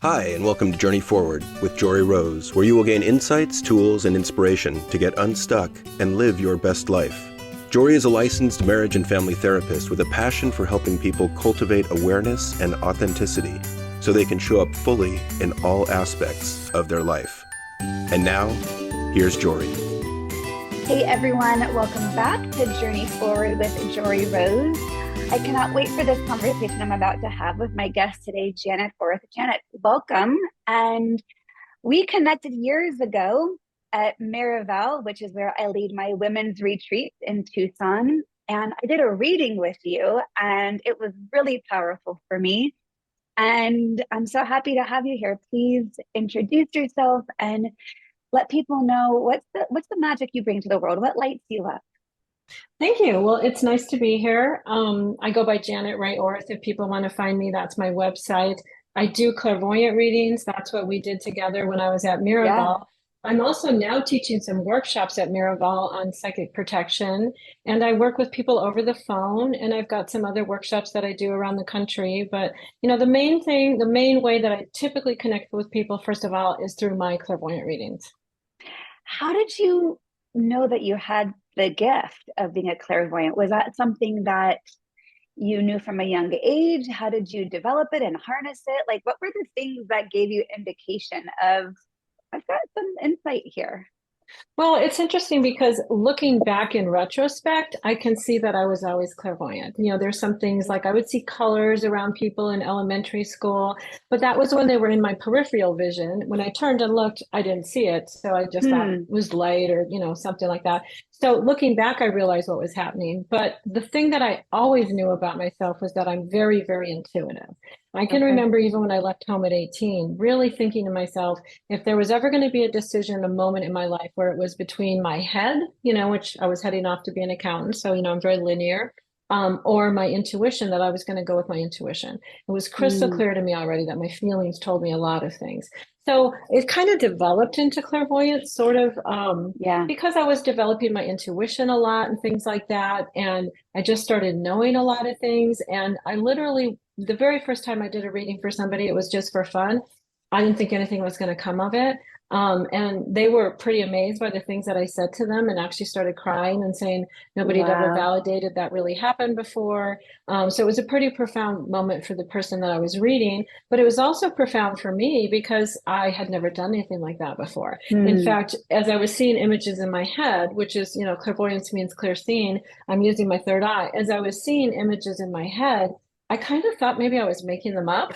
Hi, and welcome to Journey Forward with Jory Rose, where you will gain insights, tools, and inspiration to get unstuck and live your best life. Jory is a licensed marriage and family therapist with a passion for helping people cultivate awareness and authenticity so they can show up fully in all aspects of their life. And now, here's Jory. Hey everyone, welcome back to Journey Forward with Jory Rose. I cannot wait for this conversation I'm about to have with my guest today, Janet Orth. Janet, welcome. And we connected years ago at Miraval, which is where I lead my women's retreat in Tucson. And I did a reading with you, and it was really powerful for me. And I'm so happy to have you here. Please introduce yourself and let people know what's the magic you bring to the world. What lights you up? Thank you. Well, it's nice to be here. I go by Janet Rae Orth. If people want to find me, that's my website. I do clairvoyant readings. That's what we did together when I was at Miraval. Yeah. I'm also now teaching some workshops at Miraval on psychic protection, and I work with people over the phone, and I've got some other workshops that I do around the country. But, the main way that I typically connect with people, first of all, is through my clairvoyant readings. How did you know that you had the gift of being a clairvoyant? Was that something that you knew from a young age? How did you develop it and harness it? Like, what were the things that gave you indication of, I've got some insight here? Well, it's interesting because looking back in retrospect, I can see that I was always clairvoyant. There's some things like I would see colors around people in elementary school, but that was when they were in my peripheral vision. When I turned and looked, I didn't see it. So I just thought it was light or, something like that. So looking back, I realized what was happening. But the thing that I always knew about myself was that I'm very, very intuitive. I can remember even when I left home at 18, really thinking to myself, if there was ever going to be a decision, a moment in my life where it was between my head, which I was heading off to be an accountant. So, I'm very linear, or my intuition, that I was going to go with my intuition. It was crystal clear to me already that my feelings told me a lot of things. So it kind of developed into clairvoyance, sort of, because I was developing my intuition a lot and things like that. And I just started knowing a lot of things. And I literally, the very first time I did a reading for somebody, it was just for fun. I didn't think anything was going to come of it. And they were pretty amazed by the things that I said to them, and actually started crying and saying nobody had ever validated that really happened before. So it was a pretty profound moment for the person that I was reading, but it was also profound for me because I had never done anything like that before. In fact, as I was seeing images in my head, which is, clairvoyance means clear seeing, I'm using my third eye. As I was seeing images in my head, I kind of thought maybe I was making them up.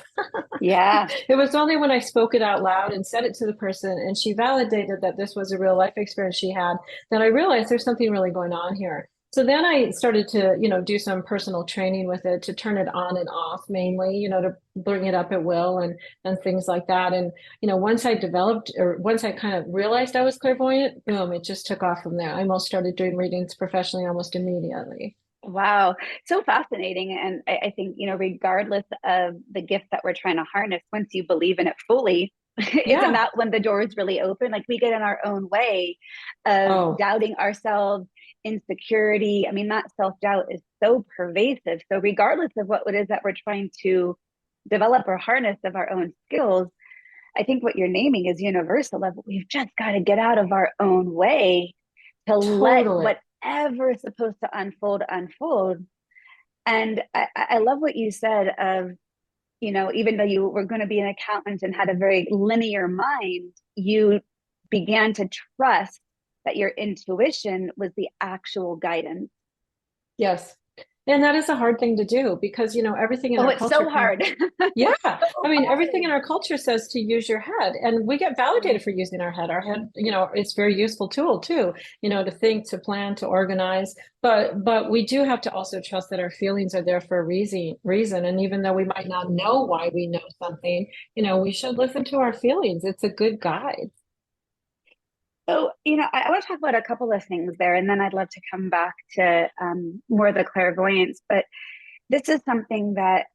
Yeah. It was only when I spoke it out loud and said it to the person and she validated that this was a real life experience she had, that I realized there's something really going on here. So then I started to, do some personal training with it to turn it on and off mainly, to bring it up at will and things like that. And, once I developed, or once I kind of realized I was clairvoyant, boom, it just took off from there. I almost started doing readings professionally almost immediately. Wow. So fascinating. And I think, regardless of the gift that we're trying to harness, once you believe in it fully, isn't that when the doors really open? Like we get in our own way of doubting ourselves, insecurity. I mean, that self-doubt is so pervasive. So regardless of what it is that we're trying to develop or harness of our own skills, I think what you're naming is universal. Of we've just got to get out of our own way to let whatever is supposed to unfold. And I love what you said of, even though you were going to be an accountant and had a very linear mind, you began to trust that your intuition was the actual guidance. Yes. And that is a hard thing to do because, everything in our culture. Oh, it's so hard. Yeah. I mean, everything in our culture says to use your head, and we get validated for using our head. Our head, it's a very useful tool too, to think, to plan, to organize. But we do have to also trust that our feelings are there for a reason. And even though we might not know why we know something, we should listen to our feelings. It's a good guide. So, I want to talk about a couple of things there, and then I'd love to come back to more of the clairvoyance. But this is something that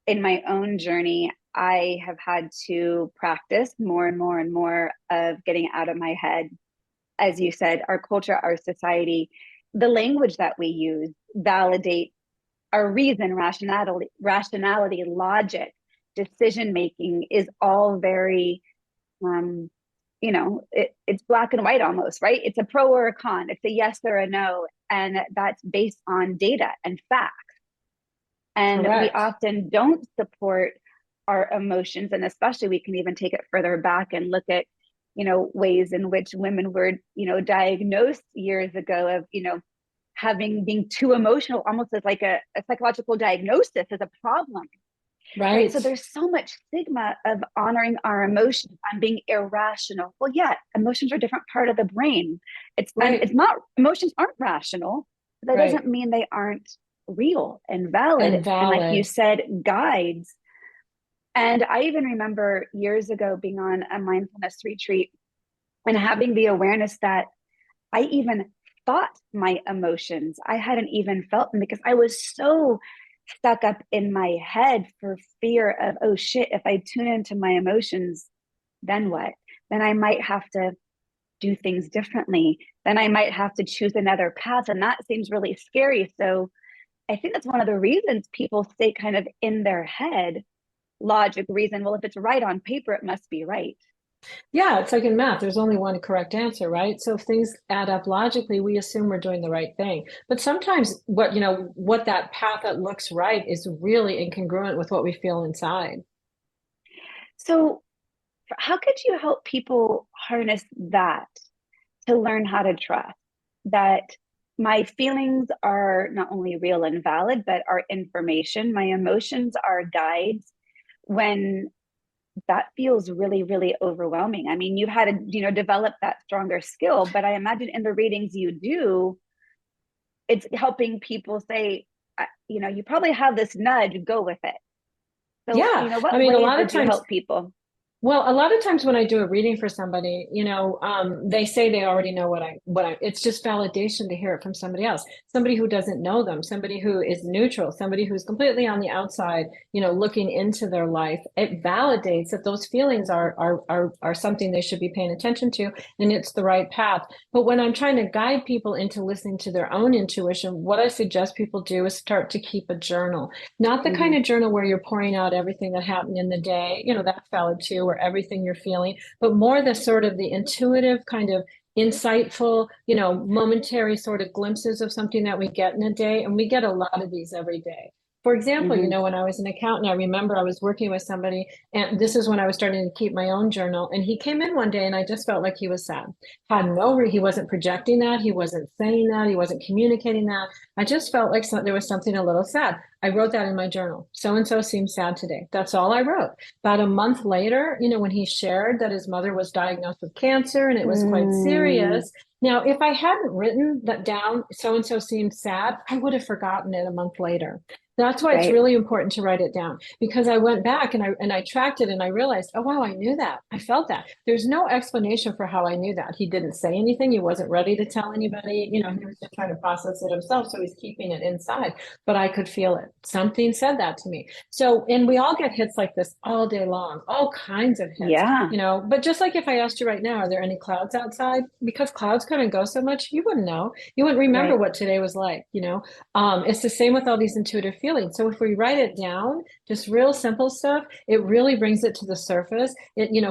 in my own journey, I have had to practice more and more and more of getting out of my head. As you said, our culture, our society, the language that we use validate our reason, rationality, logic decision making is all very, it's black and white almost, right? It's a pro or a con. It's a yes or a no. And that's based on data and facts. And Correct. we often don't support our emotions. And especially we can even take it further back and look at, ways in which women were, diagnosed years ago of, being too emotional, almost as like a psychological diagnosis as a problem. Right. So there's so much stigma of honoring our emotions and being irrational. Well, yeah, emotions are a different part of the brain. It's not, emotions aren't rational. That doesn't mean they aren't real and valid. And like you said, guides. And I even remember years ago being on a mindfulness retreat and having the awareness that I even thought my emotions, I hadn't even felt them because I was so stuck up in my head for fear of, oh shit, if I tune into my emotions, then what? Then I might have to do things differently. Then I might have to choose another path. And that seems really scary. So I think that's one of the reasons people stay kind of in their head. Logic, reason, well, if it's right on paper, it must be right. Yeah, it's like in math, there's only one correct answer, right? So if things add up logically, we assume we're doing the right thing. But sometimes what that path that looks right is really incongruent with what we feel inside. So how could you help people harness that to learn how to trust that my feelings are not only real and valid, but are information. My emotions are guides when that feels really, really overwhelming. I mean, you've had to, develop that stronger skill, but I imagine in the readings you do, it's helping people say, you probably have this nudge, go with it. So, Yeah. what I mean, a ways lot of would you times help people? Well, a lot of times when I do a reading for somebody, they say they already know it's just validation to hear it from somebody else, somebody who doesn't know them, somebody who is neutral, somebody who's completely on the outside, looking into their life. It validates that those feelings are something they should be paying attention to, and it's the right path. But when I'm trying to guide people into listening to their own intuition, what I suggest people do is start to keep a journal, not the kind of journal where you're pouring out everything that happened in the day, that's valid too, or everything you're feeling, but more the sort of the intuitive kind of insightful, momentary sort of glimpses of something that we get in a day. And we get a lot of these every day. For example, when I was an accountant, I remember I was working with somebody, and this is when I was starting to keep my own journal. And he came in one day, and I just felt like he was sad. He wasn't projecting that, he wasn't saying that, he wasn't communicating that. I just felt like there was something a little sad. I wrote that in my journal. So and so seems sad today. That's all I wrote. About a month later, when he shared that his mother was diagnosed with cancer and it was quite serious. Now, if I hadn't written that down, so and so seemed sad, I would have forgotten it a month later. That's why it's really important to write it down, because I went back and I tracked it and I realized, oh, wow, I knew that. I felt that. There's no explanation for how I knew that. He didn't say anything. He wasn't ready to tell anybody. He was just trying to process it himself. So he's keeping it inside, but I could feel it. Something said that to me. So, and we all get hits like this all day long, all kinds of hits, but just like if I asked you right now, are there any clouds outside? Because clouds come and go so much, you wouldn't know. You wouldn't remember what today was like, it's the same with all these intuitive feeling. So if we write it down, just real simple stuff, it really brings it to the surface.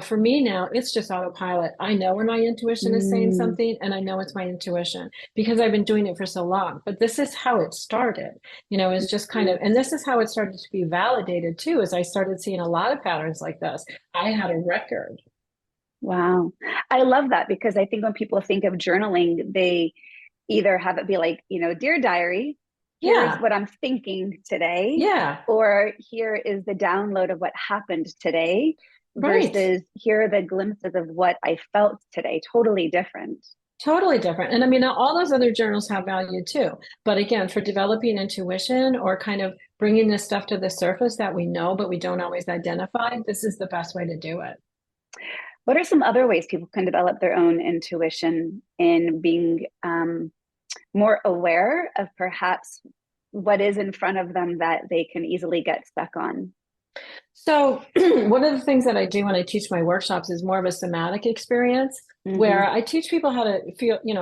For me now, it's just autopilot. I know when my intuition is saying something, and I know it's my intuition because I've been doing it for so long. But this is how it started, is just kind of, and this is how it started to be validated too, as I started seeing a lot of patterns like this. I had a record. Wow. I love that, because I think when people think of journaling, they either have it be like, dear diary, here's what I'm thinking today. Yeah. Or here is the download of what happened today versus here are the glimpses of what I felt today. Totally different. Totally different. And I mean, all those other journals have value too. But again, for developing intuition or kind of bringing this stuff to the surface that we know, but we don't always identify, this is the best way to do it. What are some other ways people can develop their own intuition in being more aware of perhaps what is in front of them that they can easily get stuck on? So one of the things that I do when I teach my workshops is more of a somatic experience where I teach people how to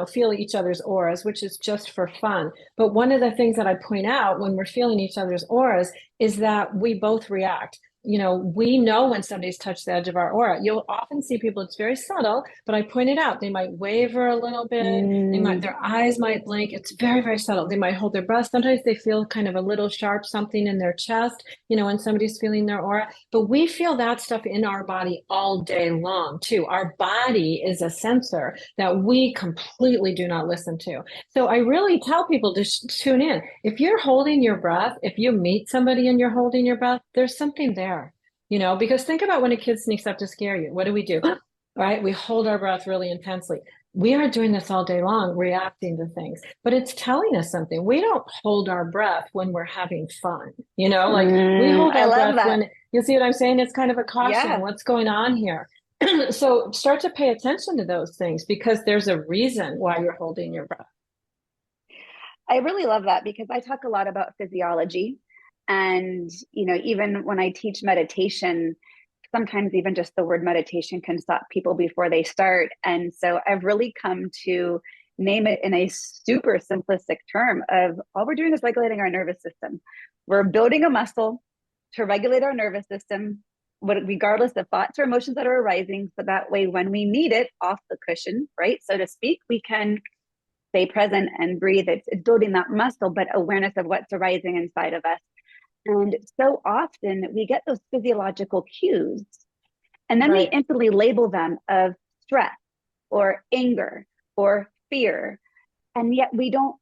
feel each other's auras, which is just for fun. But one of the things that I point out when we're feeling each other's auras is that we both react. we know when somebody's touched the edge of our aura. You'll often see people, it's very subtle, but I pointed out they might waver a little bit. Mm, Their eyes might blink. It's very, very subtle. They might hold their breath. Sometimes they feel kind of a little sharp something in their chest, when somebody's feeling their aura. But we feel that stuff in our body all day long too. Our body is a sensor that we completely do not listen to. So I really tell people to tune in. If you're holding your breath, if you meet somebody and you're holding your breath, there's something there, because think about when a kid sneaks up to scare you. What do? Right? We hold our breath really intensely. We are doing this all day long, reacting to things, but it's telling us something. We don't hold our breath when we're having fun, like we hold I our love breath that. when, you see what I'm saying? It's kind of a caution. Yeah. What's going on here? So start to pay attention to those things because there's a reason why you're holding your breath. I really love that because I talk a lot about physiology. And, even when I teach meditation, sometimes even just the word meditation can stop people before they start. And so I've really come to name it in a super simplistic term of all we're doing is regulating our nervous system. We're building a muscle to regulate our nervous system, regardless of thoughts or emotions that are arising. So that way, when we need it off the cushion, right, so to speak, we can stay present and breathe. It's building that muscle, but awareness of what's arising inside of us. And so often we get those physiological cues and then we Right. instantly label them of stress or anger or fear. And yet we don't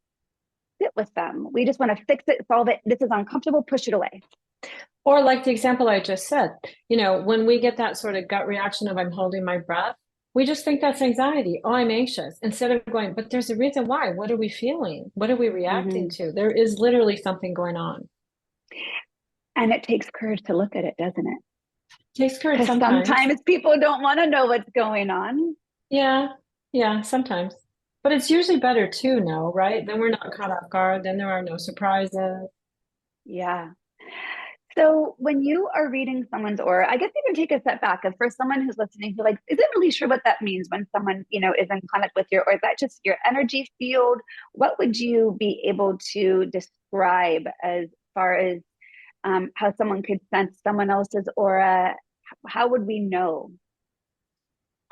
sit with them. We just want to fix it, solve it. This is uncomfortable, push it away. Or like the example I just said, when we get that sort of gut reaction of I'm holding my breath, we just think that's anxiety. Oh, I'm anxious. Instead of going, but there's a reason why. What are we feeling? What are we reacting to? There is literally something going on. And it takes courage to look at it, doesn't it? It takes courage Because sometimes. sometimes people don't want to know what's going on. Yeah, yeah, sometimes. But it's usually better to know, right? Then we're not caught off guard. Then there are no surprises. Yeah. So when you are reading someone's aura, I guess even take a step back. And for someone who's listening who isn't really sure what that means when someone, is in contact with you, or is that just your energy field? What would you be able to describe as far as how someone could sense someone else's aura? How would we know?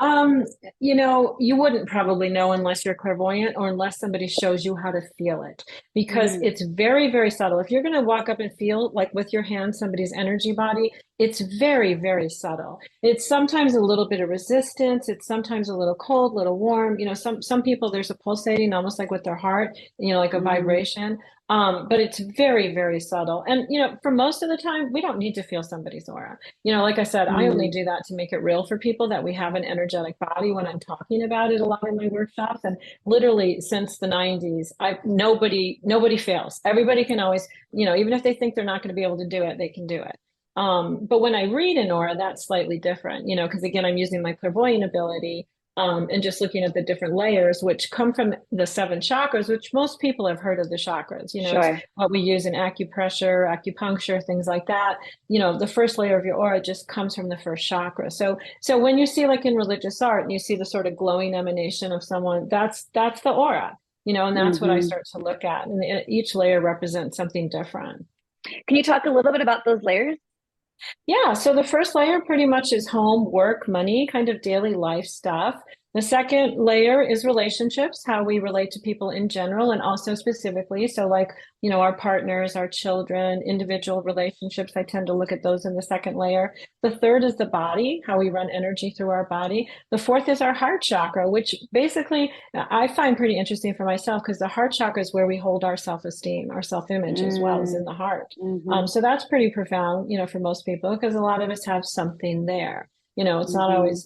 Um, you wouldn't probably know unless you're clairvoyant or unless somebody shows you how to feel it because Mm, it's very, very subtle. If you're going to walk up and feel like with your hand somebody's energy body, it's very, very subtle. It's sometimes a little bit of resistance. It's sometimes a little cold, a little warm. Some people there's a pulsating almost like with their heart, like a mm, vibration. But it's very, very subtle. And for most of the time, we don't need to feel somebody's aura. Like I said, I only mm. do that to make it real for people that we have an energetic body when I'm talking about it a lot in my workshops. And literally since the 90s, nobody fails. Everybody can always, even if they think they're not going to be able to do it, they can do it. But when I read an aura, that's slightly different, because again, I'm using my clairvoyant ability and just looking at the different layers, which come from the 7 chakras, which most people have heard of the chakras. It's Sure. what we use in acupressure, acupuncture, things like that. The first layer of your aura just comes from the first chakra. So when you see like in religious art and you see the sort of glowing emanation of someone, that's the aura, and that's what I Mm-hmm. start to look at. And each layer represents something different. Can you talk a little bit about those layers? Yeah, so the first layer pretty much is home, work, money, kind of daily life stuff. The second layer is relationships, how we relate to people in general and also specifically. So, like, our partners, our children, individual relationships, I tend to look at those in the second layer. The third is the body, how we run energy through our body. The fourth is our heart chakra, which basically I find pretty interesting for myself because the heart chakra is where we hold our self-esteem, our self-image as well as in the heart. Mm-hmm. So that's pretty profound, for most people, because a lot of us have something there. Mm-hmm.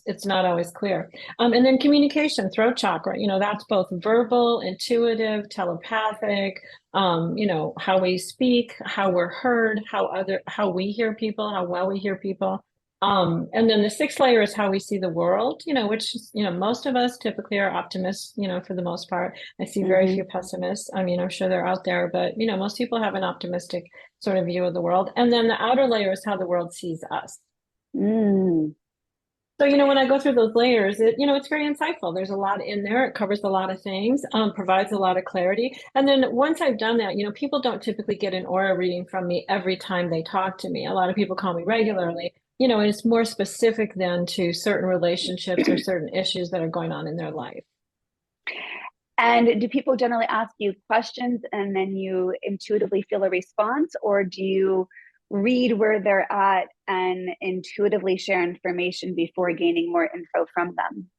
It's not always clear. And then communication, throat chakra, that's both verbal, intuitive, telepathic, how we speak, how we're heard, how we hear people, how well we hear people. And then the sixth layer is how we see the world, which, most of us typically are optimists, for the most part. I see very Mm-hmm. few pessimists. I mean, I'm sure they're out there, but, most people have an optimistic sort of view of the world. And then the outer layer is how the world sees us. Mm. So, when I go through those layers, it's very insightful. There's a lot in there. It covers a lot of things, provides a lot of clarity. And then once I've done that, people don't typically get an aura reading from me every time they talk to me. A lot of people call me regularly, and it's more specific than to certain relationships or certain issues that are going on in their life. And do people generally ask you questions and then you intuitively feel a response, or do you read where they're at and intuitively share information before gaining more info from them?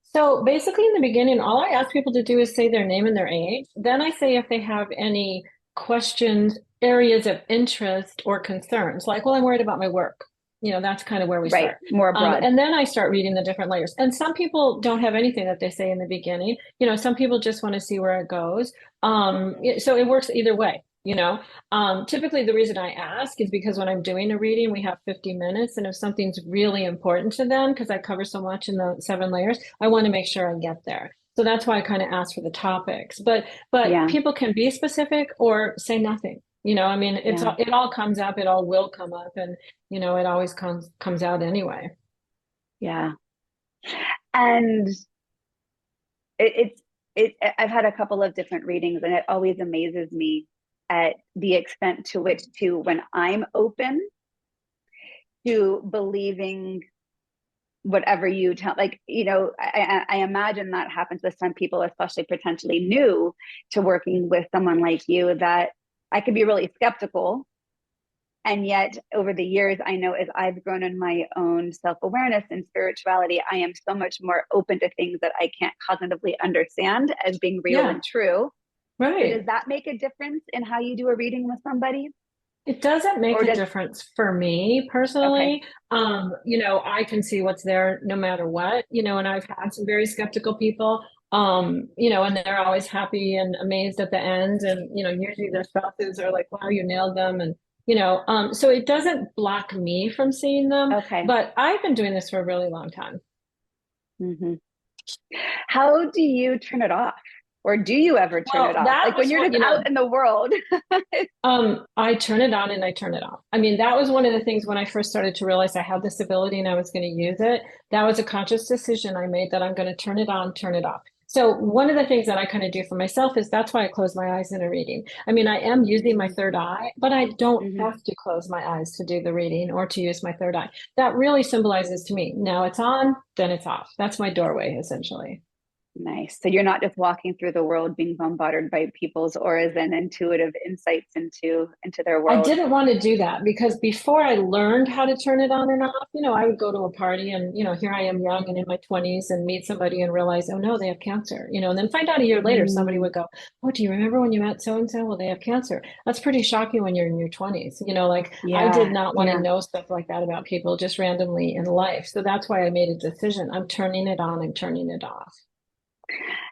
So basically, in the beginning, all I ask people to do is say their name and their age. Then I say if they have any questions, areas of interest, or concerns, like, well, I'm worried about my work. That's kind of where we Right, start. more broad. And then I start reading the different layers. And some people don't have anything that they say in the beginning. Some people just want to see where it goes. So it works either way. Typically the reason I ask is because when I'm doing a reading, we have 50 minutes. And if something's really important to them, because I cover so much in the 7 layers, I want to make sure I get there. So that's why I kind of ask for the topics. But Yeah. people can be specific or say nothing. I mean, it all comes up, it all will come up, and it always comes out anyway. Yeah. And I've had a couple of different readings, and it always amazes me at the extent to which, when I'm open to believing whatever you tell, like, I imagine that happens with some people, especially potentially new to working with someone like you, that I could be really skeptical. And yet over the years, I know as I've grown in my own self-awareness and spirituality, I am so much more open to things that I can't cognitively understand as being real and true. Right. So does that make a difference in how you do a reading with somebody? It doesn't make a difference for me personally. Okay. I can see what's there no matter what, and I've had some very skeptical people, and they're always happy and amazed at the end. And, usually their spouses are like, wow, you nailed them. And, so it doesn't block me from seeing them. Okay. But I've been doing this for a really long time. Mm-hmm. How do you turn it off? Or do you ever turn it off? Like when you're just out in the world. I turn it on and I turn it off. I mean, that was one of the things when I first started to realize I had this ability and I was going to use it. That was a conscious decision I made that I'm going to turn it on, turn it off. So one of the things that I kind of do for myself is that's why I close my eyes in a reading. I mean, I am using my third eye, but I don't have to close my eyes to do the reading or to use my third eye. That really symbolizes to me, now it's on, then it's off. That's my doorway, essentially. Nice. So you're not just walking through the world being bombarded by people's auras and intuitive insights into their world. I didn't want to do that because before I learned how to turn it on and off, I would go to a party and, here I am young and in my 20s and meet somebody and realize, oh no, they have cancer, and then find out a year later, somebody would go, oh, do you remember when you met so-and-so? Well, they have cancer. That's pretty shocking when you're in your 20s, I did not want to know stuff like that about people just randomly in life. So that's why I made a decision. I'm turning it on and turning it off.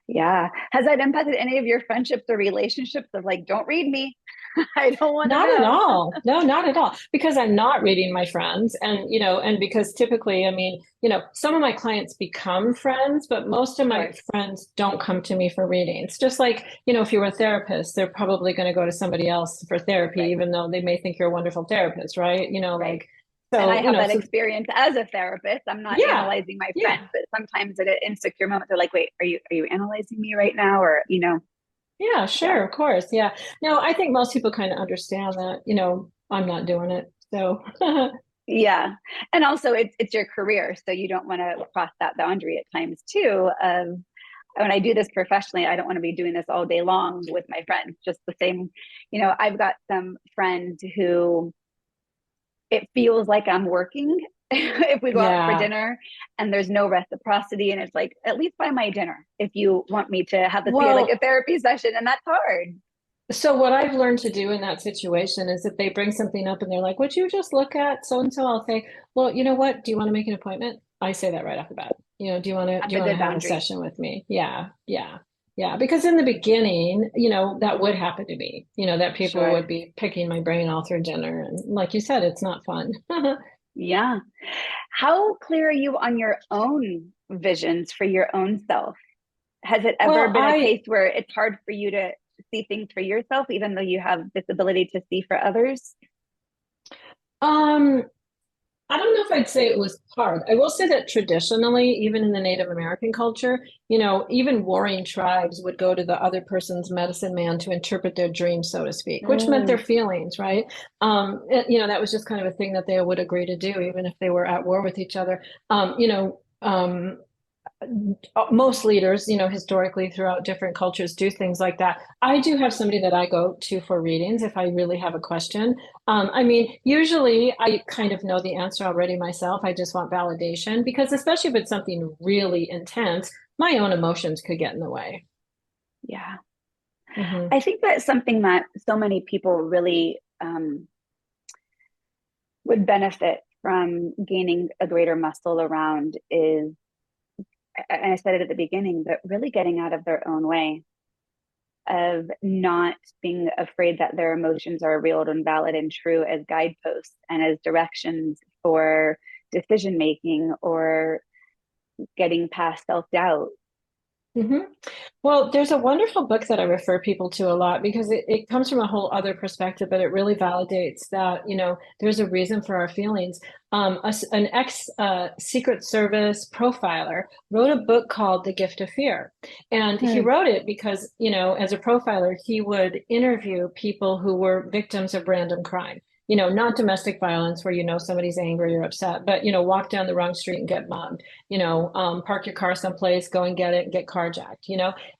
Yeah. Has that impacted any of your friendships or relationships of like, don't read me? I don't want to know. Not at all. No, not at all. Because I'm not reading my friends. And, and because typically, I mean, some of my clients become friends, but most of my friends don't come to me for readings. Just like, if you're a therapist, they're probably going to go to somebody else for therapy, even though they may think you're a wonderful therapist, right? Like, so, and I have that experience as a therapist. I'm not analyzing my friends, but sometimes at an insecure moment, they're like, wait, are you analyzing me right now? Or, Yeah, sure. Of course. Yeah. No, I think most people kind of understand that, I'm not doing it. So yeah. And also it's your career. So you don't want to cross that boundary at times too. When I do this professionally, I don't want to be doing this all day long with my friends. Just the same, I've got some friends who it feels like I'm working if we go out for dinner and there's no reciprocity. And it's like, at least buy my dinner if you want me to have this be like a therapy session. And that's hard. So what I've learned to do in that situation is if they bring something up and they're like, would you just look at so-and-so? I'll say, well, you know what? Do you want to make an appointment? I say that right off the bat. Do you want to have a session with me? Yeah. Yeah. Yeah, because in the beginning, that would happen to me, that people would be picking my brain all through dinner. And like you said, it's not fun. Yeah. How clear are you on your own visions for your own self? Has it ever been a case where it's hard for you to see things for yourself, even though you have this ability to see for others? I don't know if I'd say it was hard. I will say that traditionally, even in the Native American culture, even warring tribes would go to the other person's medicine man to interpret their dreams, so to speak, which meant their Mm. feelings, right? That was just kind of a thing that they would agree to do, even if they were at war with each other. Most leaders, historically throughout different cultures do things like that. I do have somebody that I go to for readings if I really have a question. I mean, usually I kind of know the answer already myself. I just want validation because especially if it's something really intense, my own emotions could get in the way. Yeah. Hmm. I think that's something that so many people really would benefit from gaining a greater muscle around is, and I said it at the beginning, but really getting out of their own way, of not being afraid that their emotions are real and valid and true as guideposts and as directions for decision making or getting past self doubt. Hmm. Well, there's a wonderful book that I refer people to a lot because it comes from a whole other perspective, but it really validates that, there's a reason for our feelings. An ex Secret Service profiler wrote a book called The Gift of Fear. And he Hmm. wrote it because, as a profiler, he would interview people who were victims of random crime. Not domestic violence where somebody's angry or upset, but walk down the wrong street and get mugged, park your car someplace, go and get it, and get carjacked,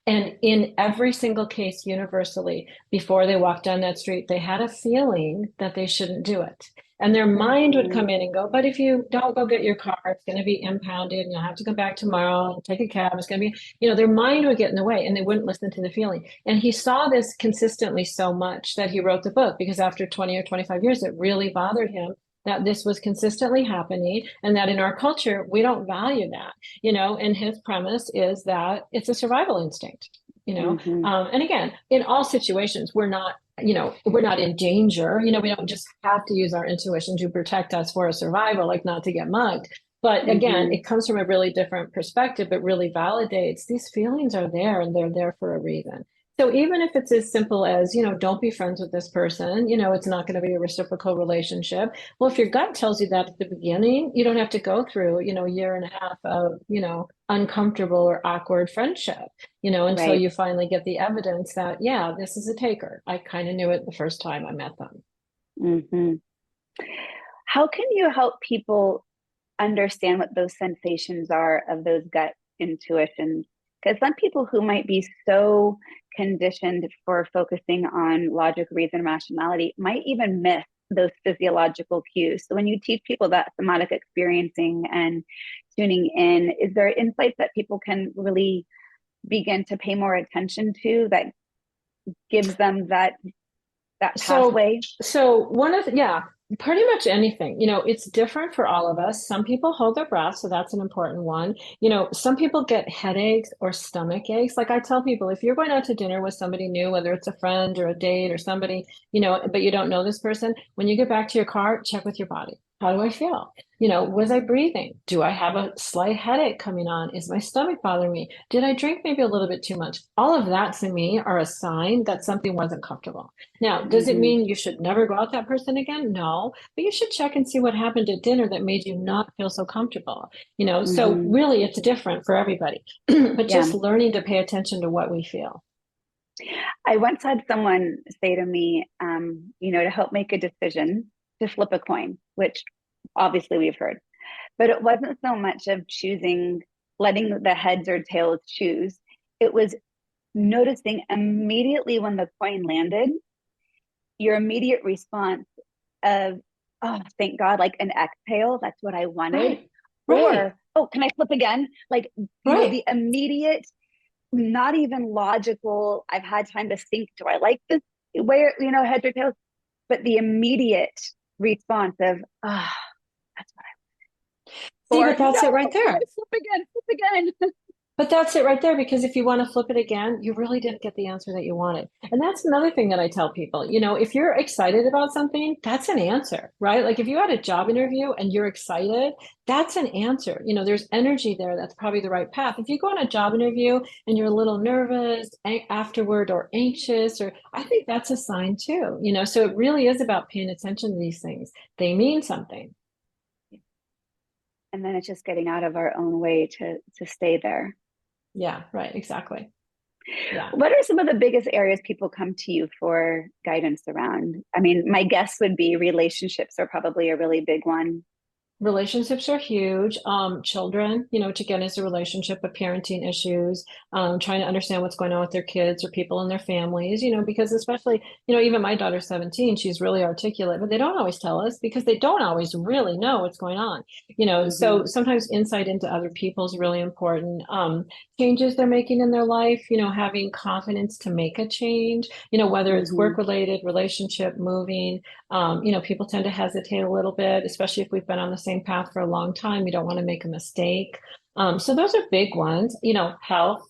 and in every single case, universally, before they walked down that street, they had a feeling that they shouldn't do it. And their mind would come Mm-hmm. in and go, but if you don't go get your car, it's going to be impounded and you'll have to come back tomorrow and take a cab. It's going to be, their mind would get in the way and they wouldn't listen to the feeling. And he saw this consistently so much that he wrote the book because after 20 or 25 years, it really bothered him that this was consistently happening and that in our culture, we don't value that, and his premise is that it's a survival instinct, Mm-hmm. and again, in all situations, we're not in danger, we don't just have to use our intuition to protect us for a survival, like not to get mugged. But again, Mm-hmm. it comes from a really different perspective. It really validates these feelings are there and they're there for a reason. So even if it's as simple as, don't be friends with this person, it's not going to be a reciprocal relationship. Well, if your gut tells you that at the beginning, you don't have to go through, a year and a half of, uncomfortable or awkward friendship, until Right. you finally get the evidence that, yeah, this is a taker. I kind of knew it the first time I met them. Mm-hmm. How can you help people understand what those sensations are of those gut intuitions? Because some people who might be so conditioned for focusing on logic, reason, rationality might even miss those physiological cues. So when you teach people that somatic experiencing and tuning in, is there insights that people can really begin to pay more attention to that gives them that So, pathway? yeah, pretty much anything. It's different for all of us. Some people hold their breath, so that's an important one. Some people get headaches or stomach aches. Like I tell people, if you're going out to dinner with somebody new, whether it's a friend or a date or somebody, but you don't know this person, when you get back to your car, check with your body. How do I feel? Was I breathing? Do I have a slight headache coming on? Is my stomach bothering me? Did I drink maybe a little bit too much? All of that to me are a sign that something wasn't comfortable. Now, does it Mm-hmm. mean you should never go out that person again? No, but you should check and see what happened at dinner that made you not feel so comfortable. So Mm-hmm. really it's different for everybody, but Yeah. just learning to pay attention to what we feel. I once had someone say to me, to help make a decision to flip a coin, which obviously we've heard, but it wasn't so much of choosing, letting the heads or tails choose. It was noticing immediately when the coin landed, your immediate response of, oh, thank God, like an exhale, that's what I wanted. Right, right, Or, oh, can I flip again? Like, right. the immediate, not even logical, I've had time to think, do I like this way, heads or tails? But the immediate response of, ah, oh, that's what See, or but no, that's it right okay, there. flip again. But that's it right there, because if you want to flip it again, you really didn't get the answer that you wanted. And that's another thing that I tell people, if you're excited about something, that's an answer, right? Like if you had a job interview and you're excited, that's an answer. There's energy there. That's probably the right path. If you go on a job interview and you're a little nervous afterward or anxious, or I think that's a sign too, so it really is about paying attention to these things. They mean something. And then it's just getting out of our own way to stay there. Yeah, right, exactly. Yeah. What are some of the biggest areas people come to you for guidance around? I mean, my guess would be relationships are probably a really big one. Relationships are huge. Children, which again is a relationship of parenting issues, trying to understand what's going on with their kids or people in their families, because especially, even my daughter's 17, she's really articulate, but they don't always tell us because they don't always really know what's going on, so sometimes insight into other people is really important. Changes they're making in their life, having confidence to make a change, whether it's work related, relationship, moving. People tend to hesitate a little bit, especially if we've been on the same path for a long time. We don't want to make a mistake. So those are big ones, health.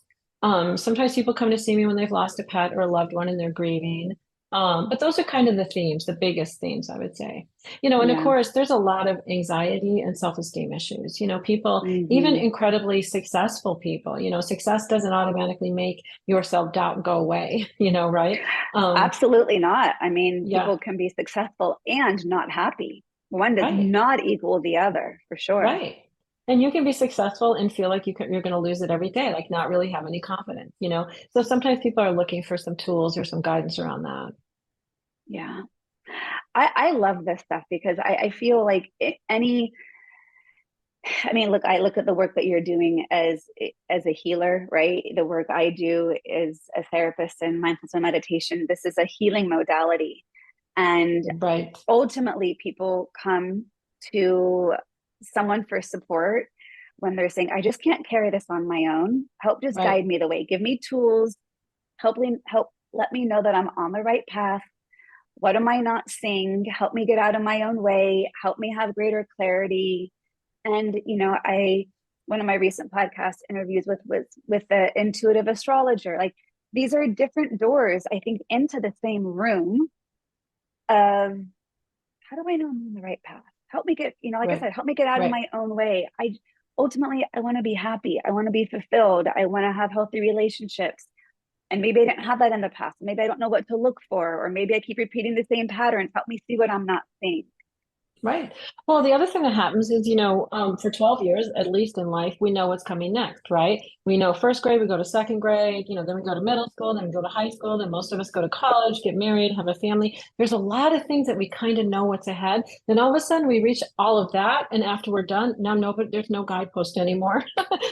Sometimes people come to see me when they've lost a pet or a loved one and they're grieving. But those are kind of the themes, the biggest themes, I would say. And of course, there's a lot of anxiety and self-esteem issues. People, even incredibly successful people, success doesn't automatically make your self-doubt go away, right? Absolutely not. I mean, people can be successful and not happy. One does not equal the other, for sure. Right. And you can be successful and feel like you're going to lose it every day, like not really have any confidence, So sometimes people are looking for some tools or some guidance around that. Yeah. I love this stuff because I feel like look, I look at the work that you're doing as a healer, right? The work I do as a therapist in mindfulness and meditation. This is a healing modality. And ultimately people come to someone for support when they're saying, I just can't carry this on my own. Help just guide me the way. Give me tools. Help let me know that I'm on the right path. What am I not seeing? Help me get out of my own way. Help me have greater clarity. And, one of my recent podcast interviews with the intuitive astrologer, like these are different doors, I think, into the same room of how do I know I'm on the right path? Help me get, like I said, help me get out of my own way. I want to be happy. I want to be fulfilled. I want to have healthy relationships. And maybe I didn't have that in the past. Maybe I don't know what to look for, or maybe I keep repeating the same patterns. Help me see what I'm not seeing. Right. Well, the other thing that happens is, for 12 years, at least in life, we know what's coming next, right? We know first grade, we go to second grade, then we go to middle school, then we go to high school, then most of us go to college, get married, have a family. There's a lot of things that we kind of know what's ahead. Then all of a sudden we reach all of that. And after we're done, there's no guidepost anymore.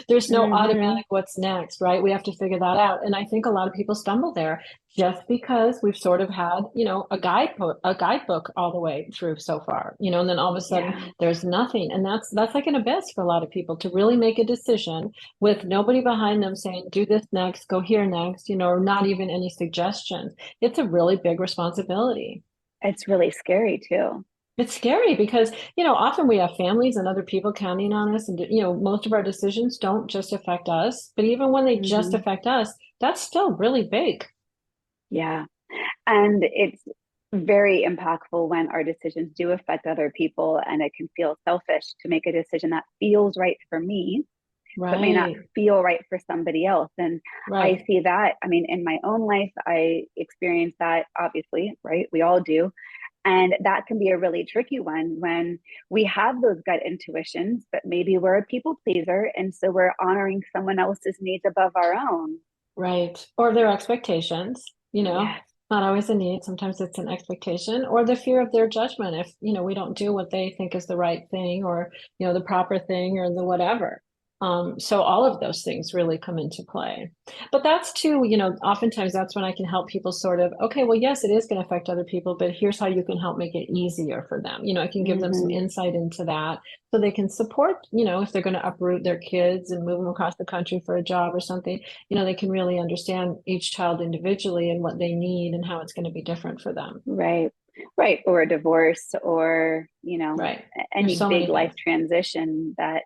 There's no automatic what's next, right? We have to figure that out. And I think a lot of people stumble there just because we've sort of had, a guidebook all the way through so far, and then all of a sudden there's nothing. And that's like an abyss for a lot of people to really make a decision with nobody behind them saying, do this next, go here next, or not even any suggestions. It's a really big responsibility. It's really scary too. It's scary because, often we have families and other people counting on us. And, most of our decisions don't just affect us. But even when they just affect us, that's still really big. Yeah. And it's very impactful when our decisions do affect other people. And it can feel selfish to make a decision that feels right for me, but may not feel right for somebody else. And I see that, in my own life, I experience that, obviously, right? We all do. And that can be a really tricky one when we have those gut intuitions, but maybe we're a people pleaser. And so we're honoring someone else's needs above our own. Right. Or their expectations, Not always a need. Sometimes it's an expectation or the fear of their judgment if, we don't do what they think is the right thing or, the proper thing or the whatever. So all of those things really come into play. But that's too, oftentimes that's when I can help people sort of, okay, well, yes, it is going to affect other people, but here's how you can help make it easier for them. I can give them some insight into that so they can support, if they're going to uproot their kids and move them across the country for a job or something, they can really understand each child individually and what they need and how it's going to be different for them. Right. Right. Or a divorce or, any so big life transition that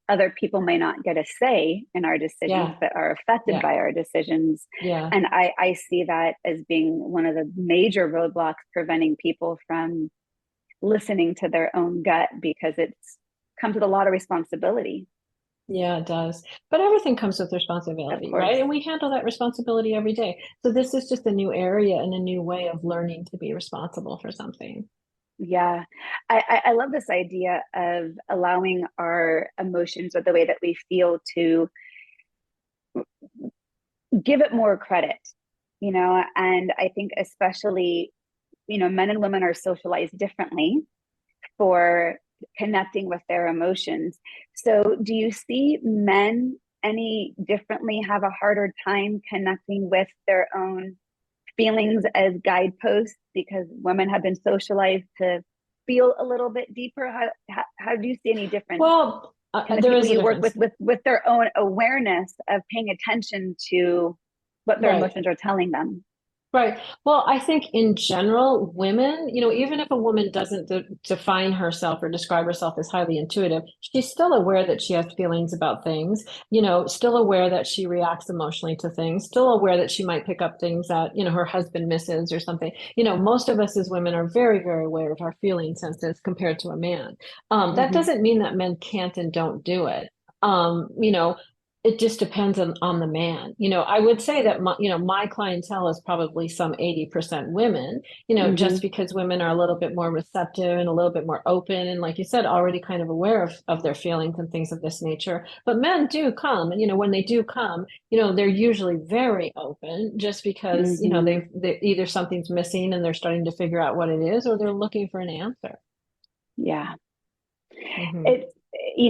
other people may not get a say in our decisions, but are affected by our decisions. And I see that as being one of the major roadblocks preventing people from listening to their own gut because it's comes with a lot of responsibility. Yeah, it does. But everything comes with responsibility, right? And we handle that responsibility every day. So this is just a new area and a new way of learning to be responsible for something. Yeah. I love this idea of allowing our emotions or the way that we feel to give it more credit, and I think especially, men and women are socialized differently for connecting with their emotions. So do you see men any differently, have a harder time connecting with their own feelings as guideposts because women have been socialized to feel a little bit deeper? How do you see any difference Well, in the there people is a you work difference. with their own awareness of paying attention to what their Right. emotions are telling them? Right. Well, I think in general, women, even if a woman doesn't define herself or describe herself as highly intuitive, she's still aware that she has feelings about things, still aware that she reacts emotionally to things, still aware that she might pick up things that, her husband misses or something. Most of us as women are very, very aware of our feeling senses compared to a man. That Mm-hmm. doesn't mean that men can't and don't do it. It just depends on the man. I would say that my clientele is probably some 80% women, Mm-hmm. just because women are a little bit more receptive and a little bit more open. And like you said, already kind of aware of their feelings and things of this nature. But men do come, and, when they do come, they're usually very open just because, Mm-hmm. they either something's missing and they're starting to figure out what it is, or they're looking for an answer. Yeah. Hmm. It's,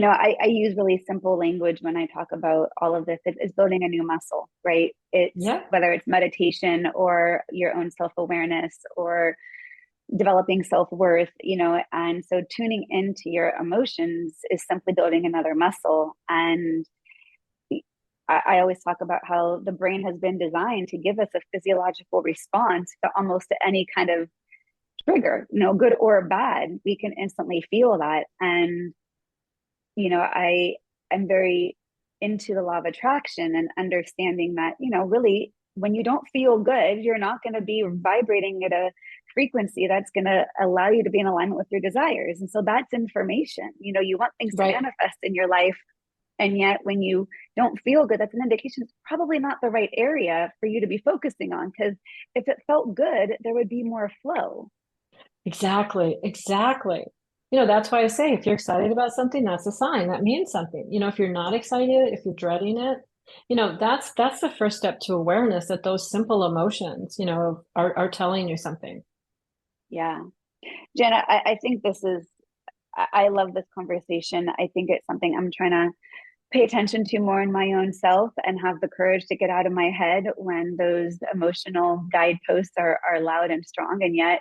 I use really simple language when I talk about all of this. It's building a new muscle, right? It's Yeah. whether it's meditation or your own self-awareness or developing self-worth, and so tuning into your emotions is simply building another muscle. And I always talk about how the brain has been designed to give us a physiological response to almost any kind of trigger, good or bad. We can instantly feel that. And I am very into the law of attraction and understanding that, really, when you don't feel good, you're not going to be vibrating at a frequency that's going to allow you to be in alignment with your desires. And so that's information. You want things to Right. manifest in your life. And yet, when you don't feel good, that's an indication it's probably not the right area for you to be focusing on. Because if it felt good, there would be more flow. Exactly, exactly. That's why I say if you're excited about something, that's a sign. That means something. If you're not excited, if you're dreading it, that's the first step to awareness that those simple emotions, are telling you something. Yeah. Jenna, I think I love this conversation. I think it's something I'm trying to pay attention to more in my own self and have the courage to get out of my head when those emotional guideposts are loud and strong. And yet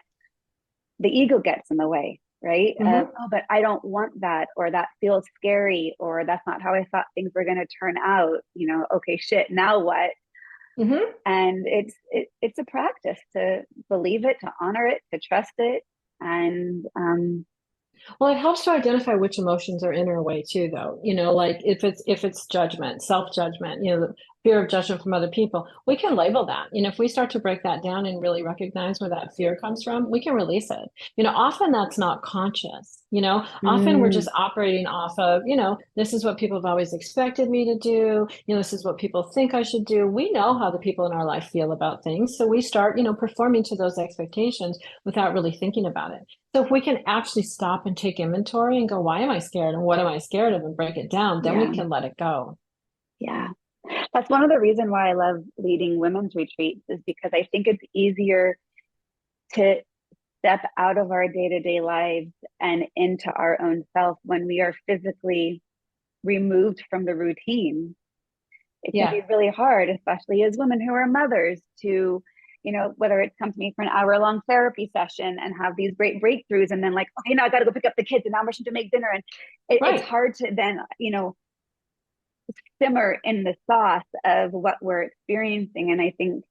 the ego gets in the way, right? Hmm. Oh, but I don't want that, or that feels scary, or that's not how I thought things were going to turn out. Okay, shit, now what? Hmm. And it's a practice to believe it, to honor it, to trust it. And Well, it helps to identify which emotions are in our way too, though. Like if it's judgment, self-judgment, the fear of judgment from other people, we can label that. If we start to break that down and really recognize where that fear comes from, we can release it. Often that's not conscious. Often we're just mm, operating off of, this is what people have always expected me to do. This is what people think I should do. We know how the people in our life feel about things, so we start, performing to those expectations without really thinking about it. So if we can actually stop and take inventory and go, why am I scared? And what am I scared of? And break it down, then we yeah, can let it go. yeah. That's one of the reasons why I love leading women's retreats, is because I think it's easier to step out of our day-to-day lives and into our own self when we are physically removed from the routine. It can be Yeah, really hard, especially as women who are mothers, to, whether it's come to me for an hour-long therapy session and have these great breakthroughs, and then like, okay, now I got to go pick up the kids, and now I'm rushing to make dinner, and it's right. hard to then, simmer in the sauce of what we're experiencing. And I think,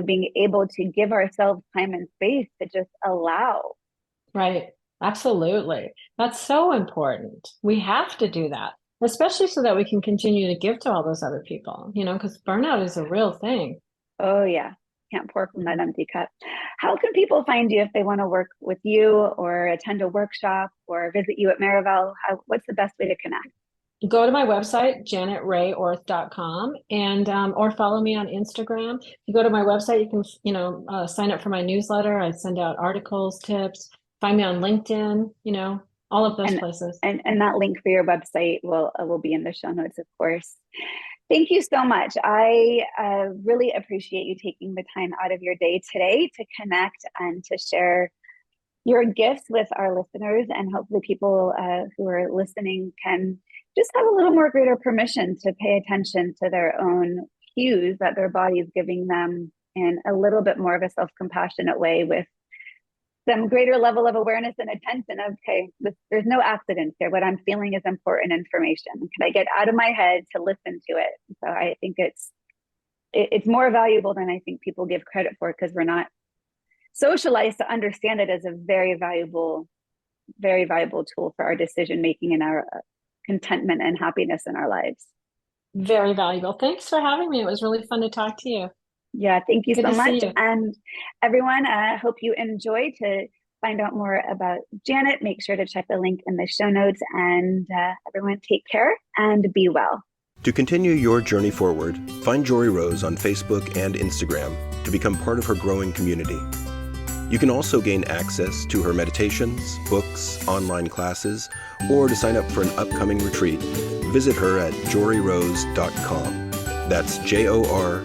being able to give ourselves time and space to just allow. Right. Absolutely. That's so important. We have to do that, especially so that we can continue to give to all those other people, because burnout is a real thing. Oh, yeah. Can't pour from that Mhm. empty cup. How can people find you if they want to work with you or attend a workshop or visit you at Marivel? What's the best way to connect? Go to my website, janetrayorth.com, and or follow me on Instagram. If you go to my website, you can, sign up for my newsletter. I send out articles, tips, Find me on LinkedIn, all of those And places. and that link for your website will be in the show notes, of course. Thank you so much. I really appreciate you taking the time out of your day today to connect and to share your gifts with our listeners, and hopefully people who are listening can just have a little more greater permission to pay attention to their own cues that their body is giving them in a little bit more of a self-compassionate way, with some greater level of awareness and attention of, okay, there's no accidents here. What I'm feeling is important information. Can I get out of my head to listen to it? So I think it's more valuable than I think people give credit for, because we're not socialized to understand it as a very valuable tool for our decision making and our contentment and happiness in our lives. Very valuable. Thanks for having me. It was really fun to talk to you. Yeah, thank you Good so to see much. you. And everyone, I hope you enjoyed. To find out more about Janet, make sure to check the link in the show notes. And everyone, take care and be well. To continue your journey forward, find Jory Rose on Facebook and Instagram to become part of her growing community. You can also gain access to her meditations, books, online classes, or to sign up for an upcoming retreat. Visit her at joryrose.com. That's JOREEROSE.com.